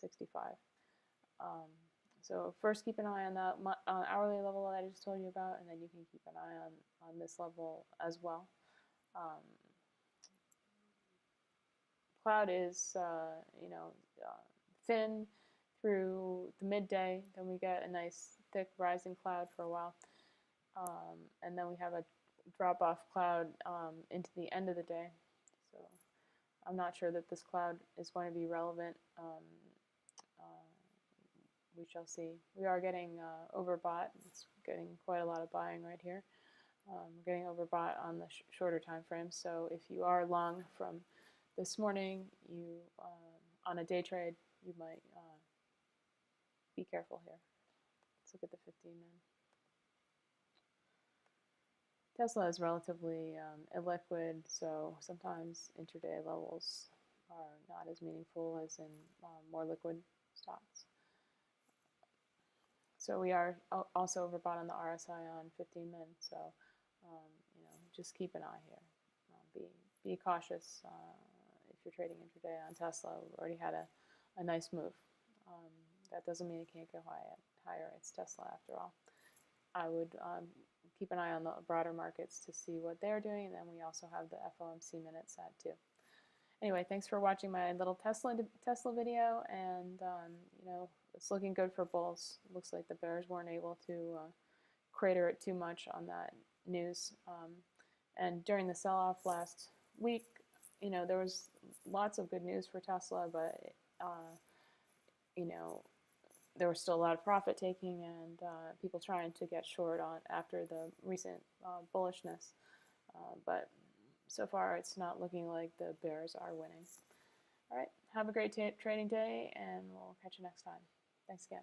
65. So first keep an eye on that hourly level that I just told you about, and then you can keep an eye on this level as well. Cloud is, thin through the midday. Then we get a nice thick rising cloud for a while. And then we have a drop-off cloud into the end of the day. So I'm not sure that this cloud is going to be relevant. We shall see. We are getting overbought. It's getting quite a lot of buying right here. We're getting overbought on the shorter time frame. So if you are long from this morning, you on a day trade, you might be careful here. Let's look at the 15-min. Tesla is relatively illiquid, so sometimes intraday levels are not as meaningful as in more liquid stocks. So we are also overbought on the RSI on 15-min, so just keep an eye here. Be cautious if you're trading intraday on Tesla. We've already had a nice move. That doesn't mean it can't go higher. It's Tesla after all. I would keep an eye on the broader markets to see what they're doing, and then we also have the FOMC minutes set too. Anyway, thanks for watching my little Tesla video, and it's looking good for bulls. It looks like the bears weren't able to crater it too much on that news. And during the sell-off last week, there was lots of good news for Tesla, but there was still a lot of profit taking and people trying to get short on after the recent bullishness. But so far, it's not looking like the bears are winning. All right, have a great trading day, and we'll catch you next time. Thanks again.